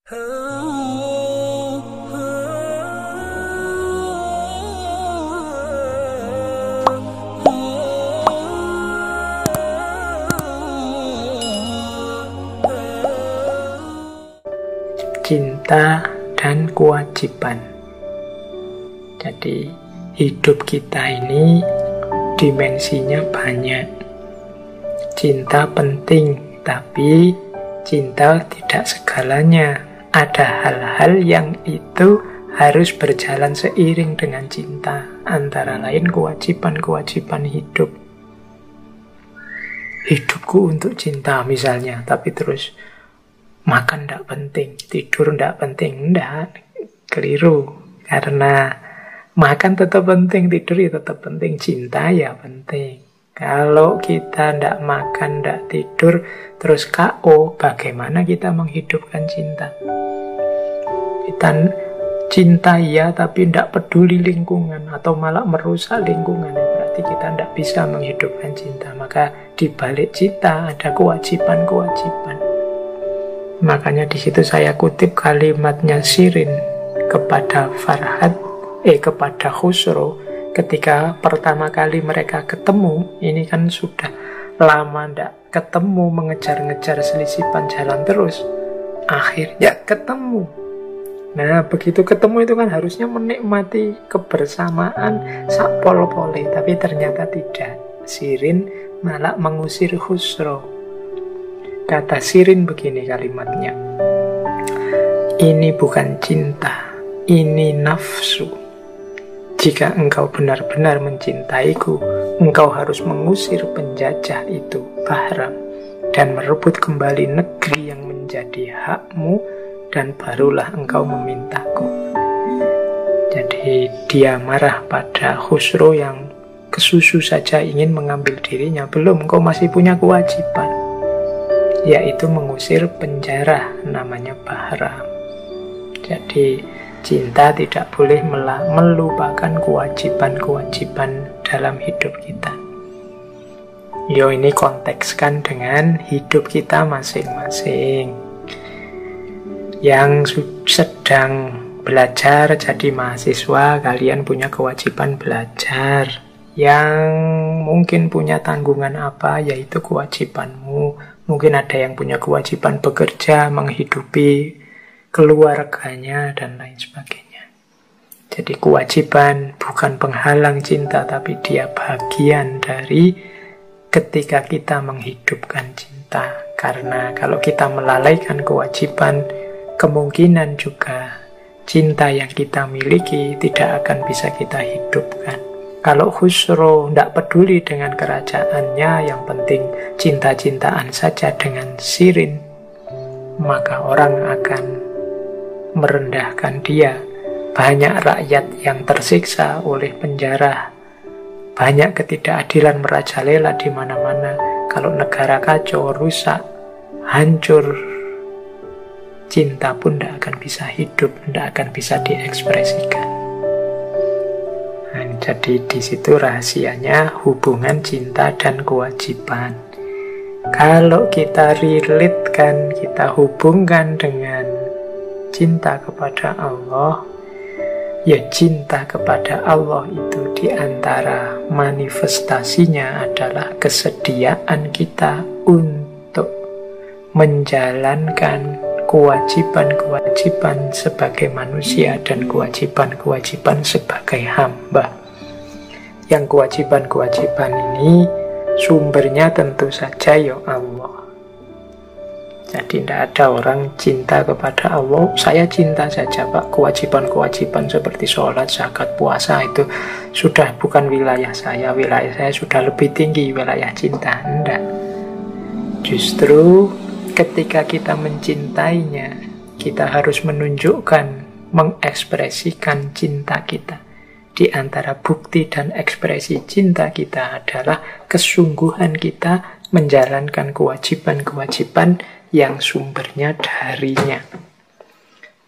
Cinta dan kewajiban. Jadi hidup kita ini dimensinya banyak. Cinta penting, tapi cinta tidak segalanya. Ada hal-hal yang itu harus berjalan seiring dengan cinta. Antara lain kewajiban-kewajiban hidup. Hidupku untuk cinta misalnya, tapi terus makan tidak penting, tidur tidak penting. Tidak, keliru. Karena makan tetap penting, tidur ya tetap penting, cinta ya penting. Kalau kita tidak makan, tidak tidur, terus KO, bagaimana kita menghidupkan cinta? Kita cinta ya, tapi tidak peduli lingkungan, atau malah merusak lingkungan, berarti kita tidak bisa menghidupkan cinta. Maka di balik cinta ada kewajiban-kewajiban. Makanya di situ saya kutip kalimatnya Shirin kepada kepada Khusro ketika pertama kali mereka ketemu. Ini kan sudah lama ndak ketemu, mengejar-ngejar selisipan jalan terus. Akhirnya ketemu. Nah, begitu ketemu itu kan harusnya menikmati kebersamaan sak pol-pole, tapi ternyata tidak. Shirin malah mengusir Khusro. Kata Shirin begini kalimatnya, ini bukan cinta, ini nafsu. Jika engkau benar-benar mencintaiku, engkau harus mengusir penjajah itu, Bahram, dan merebut kembali negeri yang menjadi hakmu, dan barulah engkau memintaku. Jadi dia marah pada Khusro yang kesusu saja ingin mengambil dirinya. Belum, engkau masih punya kewajiban, yaitu mengusir penjara namanya Bahram. Jadi cinta tidak boleh melupakan kewajiban-kewajiban dalam hidup kita. Ini kontekskan dengan hidup kita masing-masing. Yang sedang belajar jadi mahasiswa, kalian punya kewajiban belajar. Yang mungkin punya tanggungan apa, yaitu kewajibanmu. Mungkin ada yang punya kewajiban bekerja, menghidupi keluarganya, dan lain sebagainya. Jadi kewajiban bukan penghalang cinta, tapi dia bagian dari ketika kita menghidupkan cinta. Karena kalau kita melalaikan kewajiban, kemungkinan juga cinta yang kita miliki tidak akan bisa kita hidupkan. Kalau Khusro tidak peduli dengan kerajaannya, yang penting cinta-cintaan saja dengan Shirin, maka orang akan merendahkan dia. Banyak rakyat yang tersiksa oleh penjara, banyak ketidakadilan merajalela di mana-mana. Kalau negara kacau, rusak, hancur, cinta pun tidak akan bisa hidup, tidak akan bisa diekspresikan. Jadi di situ rahasianya hubungan cinta dan kewajiban. Kalau kita relate-kan, kita hubungkan dengan cinta kepada Allah, ya cinta kepada Allah itu diantara manifestasinya adalah kesediaan kita untuk menjalankan kewajiban-kewajiban sebagai manusia dan kewajiban-kewajiban sebagai hamba. Yang kewajiban-kewajiban ini sumbernya tentu saja ya Allah. Jadi tidak ada orang cinta kepada Allah, saya cinta saja Pak, kewajiban-kewajiban seperti sholat, zakat, puasa itu sudah bukan wilayah saya sudah lebih tinggi wilayah cinta. Tidak. Justru ketika kita mencintainya, kita harus menunjukkan, mengekspresikan cinta kita. Di antara bukti dan ekspresi cinta kita adalah kesungguhan kita menjalankan kewajiban-kewajiban yang sumbernya darinya.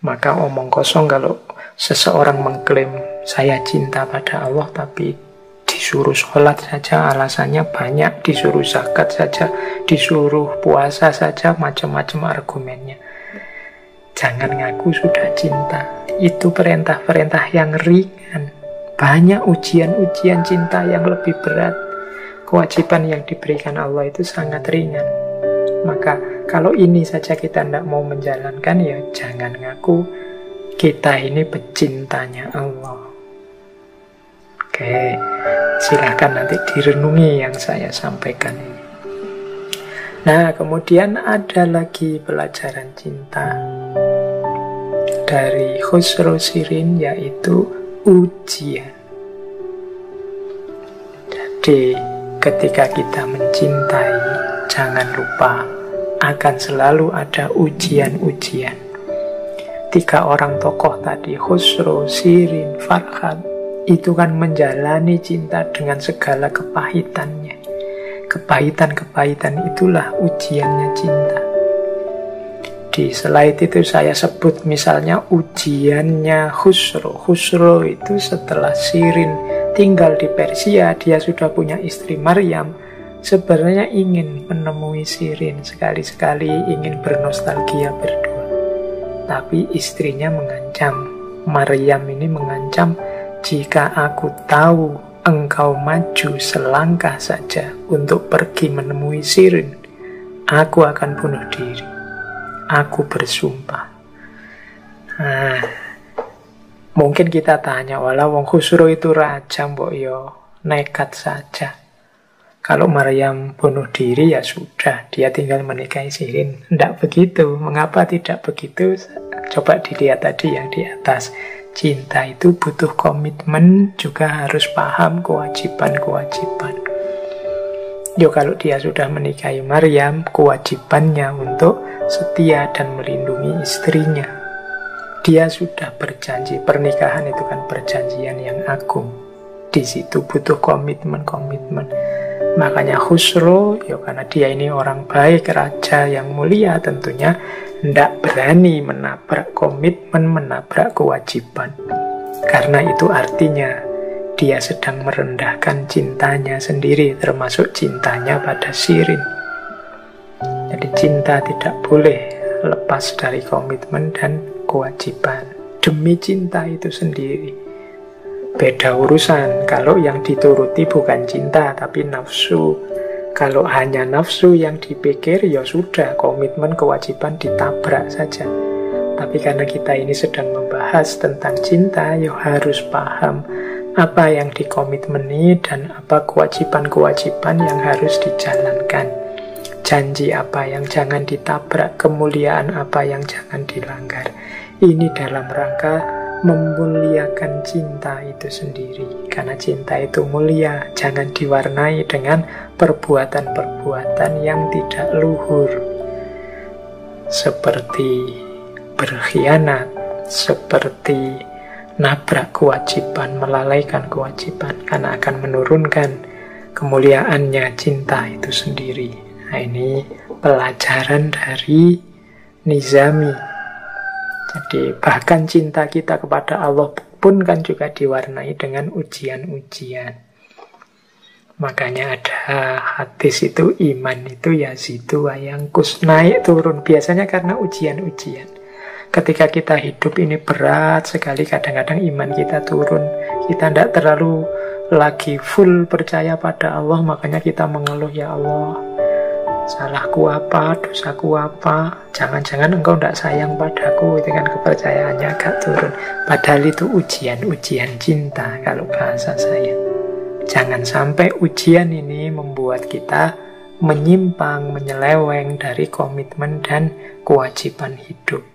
Maka omong kosong kalau seseorang mengklaim saya cinta pada Allah tapi disuruh sholat saja alasannya banyak, disuruh zakat saja, disuruh puasa saja macam-macam argumennya. Jangan ngaku sudah cinta. Itu perintah-perintah yang ringan. Banyak ujian-ujian cinta yang lebih berat. Kewajiban yang diberikan Allah itu sangat ringan. Maka kalau ini saja kita tidak mau menjalankan, ya jangan ngaku kita ini pecintanya Allah. Oke, silahkan nanti direnungi yang saya sampaikan ini. Nah, kemudian ada lagi pelajaran cinta dari Khusro Shirin, yaitu ujian. Jadi, ketika kita mencintai, jangan lupa akan selalu ada ujian-ujian. 3 orang tokoh tadi, Khusro, Shirin, Farhat, itu kan menjalani cinta dengan segala kepahitannya. Kepahitan-kepahitan itulah ujiannya cinta. Di slide itu saya sebut misalnya ujiannya Khusro. Khusro itu setelah Shirin tinggal di Persia, dia sudah punya istri Maryam. Sebenarnya ingin menemui Shirin, sekali-sekali ingin bernostalgia berdua. Tapi istrinya mengancam, Maryam ini mengancam, jika aku tahu engkau maju selangkah saja untuk pergi menemui Shirin, aku akan bunuh diri. Aku bersumpah. Nah, mungkin kita tanya, walau wong Khusro itu raja, mbok yo nekat saja. Kalau Maryam bunuh diri, ya sudah, dia tinggal menikahi Shirin. Tidak begitu. Mengapa tidak begitu? Coba dilihat tadi yang di atas. Cinta itu butuh komitmen, juga harus paham kewajiban-kewajiban. Yo, kalau dia sudah menikahi Maryam, kewajibannya untuk setia dan melindungi istrinya. Dia sudah berjanji, pernikahan itu kan perjanjian yang agung. Di situ butuh komitmen-komitmen. Makanya Khusro, ya karena dia ini orang baik, raja yang mulia, tentunya tidak berani menabrak komitmen, menabrak kewajiban. Karena itu artinya dia sedang merendahkan cintanya sendiri, termasuk cintanya pada Shirin. Jadi cinta tidak boleh lepas dari komitmen dan kewajiban demi cinta itu sendiri. Beda urusan kalau yang dituruti bukan cinta tapi nafsu. Kalau hanya nafsu yang dipikir, ya sudah, komitmen kewajiban ditabrak saja. Tapi karena kita ini sedang membahas tentang cinta, ya harus paham apa yang dikomitmeni dan apa kewajiban-kewajiban yang harus dijalankan. Janji apa yang jangan ditabrak, kemuliaan apa yang jangan dilanggar. Ini dalam rangka memuliakan cinta itu sendiri. Karena cinta itu mulia, jangan diwarnai dengan perbuatan-perbuatan yang tidak luhur, seperti berkhianat, seperti nabrak kewajiban, melalaikan kewajiban, karena akan menurunkan kemuliaannya cinta itu sendiri. Nah, ini pelajaran dari Nizami. Jadi bahkan cinta kita kepada Allah pun kan juga diwarnai dengan ujian-ujian. Makanya ada hadis itu, iman itu yazidu wa yangkus, naik turun. Biasanya karena ujian-ujian. Ketika kita hidup ini berat sekali, kadang-kadang iman kita turun. Kita tidak terlalu lagi full percaya pada Allah, makanya kita mengeluh, ya Allah, salahku apa, dosaku apa, jangan-jangan engkau tidak sayang padaku. Itu kan kepercayaannya agak turun. Padahal itu ujian-ujian cinta kalau bahasa saya. Jangan sampai ujian ini membuat kita menyimpang, menyeleweng dari komitmen dan kewajiban hidup.